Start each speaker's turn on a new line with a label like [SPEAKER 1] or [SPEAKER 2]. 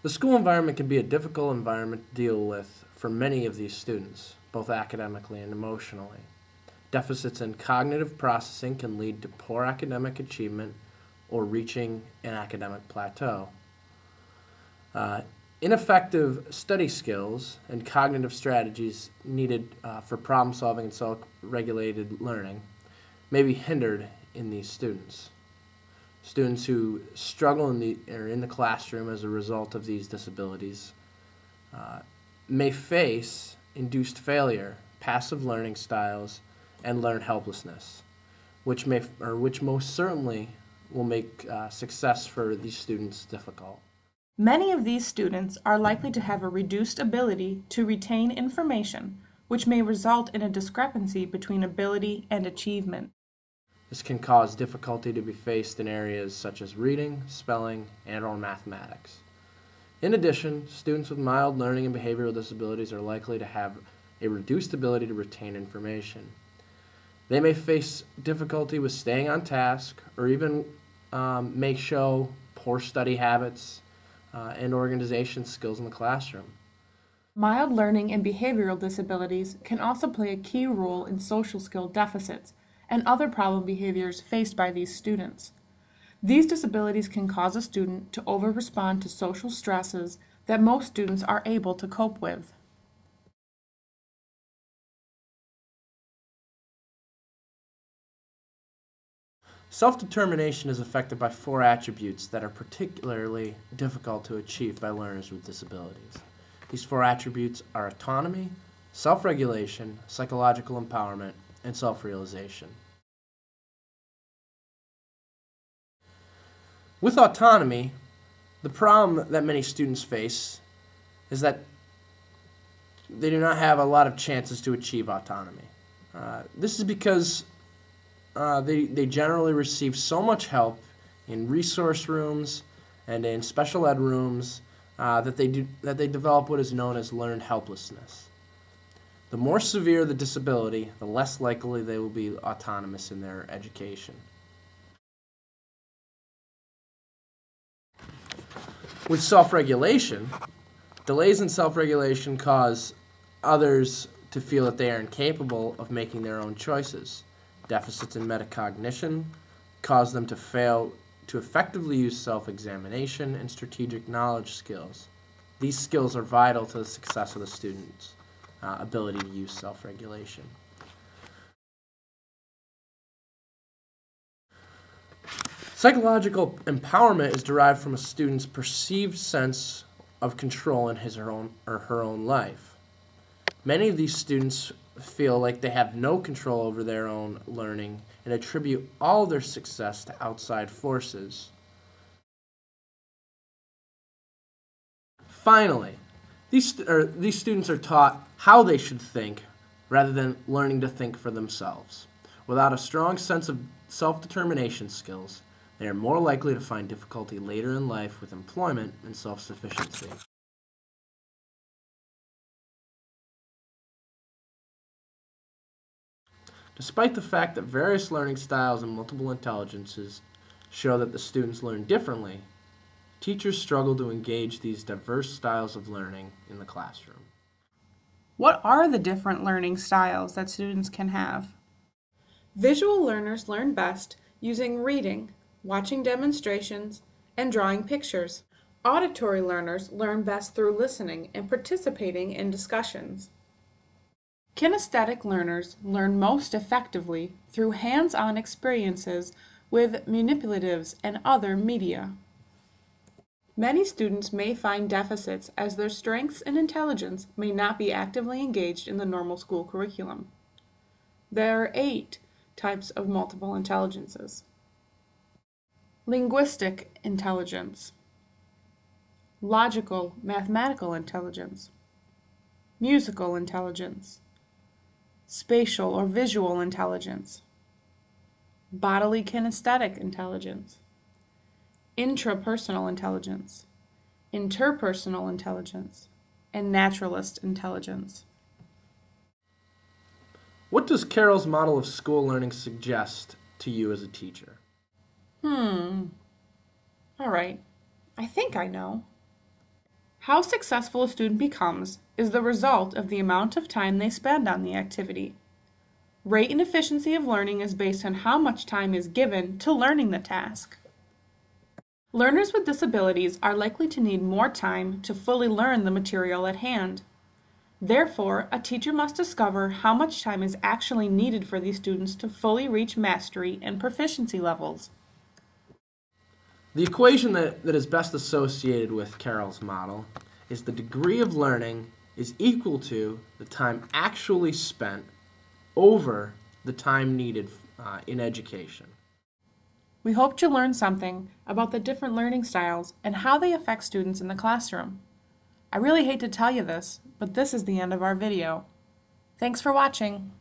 [SPEAKER 1] The school environment can be a difficult environment to deal with for many of these students, both academically and emotionally. Deficits in cognitive processing can lead to poor academic achievement or reaching an academic plateau. Ineffective study skills and cognitive strategies needed for problem solving and self-regulated learning may be hindered in these students. Students who struggle in the classroom as a result of these disabilities may face induced failure, passive learning styles, and learned helplessness, which most certainly will make success for these students difficult.
[SPEAKER 2] Many of these students are likely to have a reduced ability to retain information, which may result in a discrepancy between ability and achievement.
[SPEAKER 1] This can cause difficulty to be faced in areas such as reading, spelling, and/or mathematics. In addition, students with mild learning and behavioral disabilities are likely to have a reduced ability to retain information. They may face difficulty with staying on task or even may show poor study habits and organization skills in the classroom.
[SPEAKER 2] Mild learning and behavioral disabilities can also play a key role in social skill deficits and other problem behaviors faced by these students. These disabilities can cause a student to over-respond to social stresses that most students are able to cope with.
[SPEAKER 1] Self-determination is affected by 4 attributes that are particularly difficult to achieve by learners with disabilities. These 4 attributes are autonomy, self-regulation, psychological empowerment, and self-realization. With autonomy, the problem that many students face is that they do not have a lot of chances to achieve autonomy. This is because they generally receive so much help in resource rooms and in special ed rooms that they develop what is known as learned helplessness. The more severe the disability, the less likely they will be autonomous in their education. With self-regulation, delays in self-regulation cause others to feel that they are incapable of making their own choices. Deficits in metacognition cause them to fail to effectively use self-examination and strategic knowledge skills. These skills are vital to the success of the student's ability to use self-regulation. Psychological empowerment is derived from a student's perceived sense of control in his or her own life. Many of these students feel like they have no control over their own learning and attribute all their success to outside forces. Finally, these students are taught how they should think rather than learning to think for themselves. Without a strong sense of self-determination skills, they are more likely to find difficulty later in life with employment and self-sufficiency. Despite the fact that various learning styles and multiple intelligences show that the students learn differently, teachers struggle to engage these diverse styles of learning in the classroom.
[SPEAKER 2] What are the different learning styles that students can have? Visual learners learn best using reading, watching demonstrations, and drawing pictures. Auditory learners learn best through listening and participating in discussions. Kinesthetic learners learn most effectively through hands-on experiences with manipulatives and other media. Many students may find deficits as their strengths and intelligence may not be actively engaged in the normal school curriculum. There are 8 types of multiple intelligences. Linguistic intelligence, logical mathematical intelligence, musical intelligence, spatial or visual intelligence, bodily kinesthetic intelligence, intrapersonal intelligence, interpersonal intelligence, and naturalist intelligence.
[SPEAKER 1] What does Carroll's model of school learning suggest to you as a teacher?
[SPEAKER 2] All right, I think I know. How successful a student becomes is the result of the amount of time they spend on the activity. Rate and efficiency of learning is based on how much time is given to learning the task. Learners with disabilities are likely to need more time to fully learn the material at hand. Therefore, a teacher must discover how much time is actually needed for these students to fully reach mastery and proficiency levels.
[SPEAKER 1] The equation that is best associated with Carroll's model is the degree of learning is equal to the time actually spent over the time needed in education.
[SPEAKER 2] We hope you learned something about the different learning styles and how they affect students in the classroom. I really hate to tell you this, but this is the end of our video. Thanks for watching.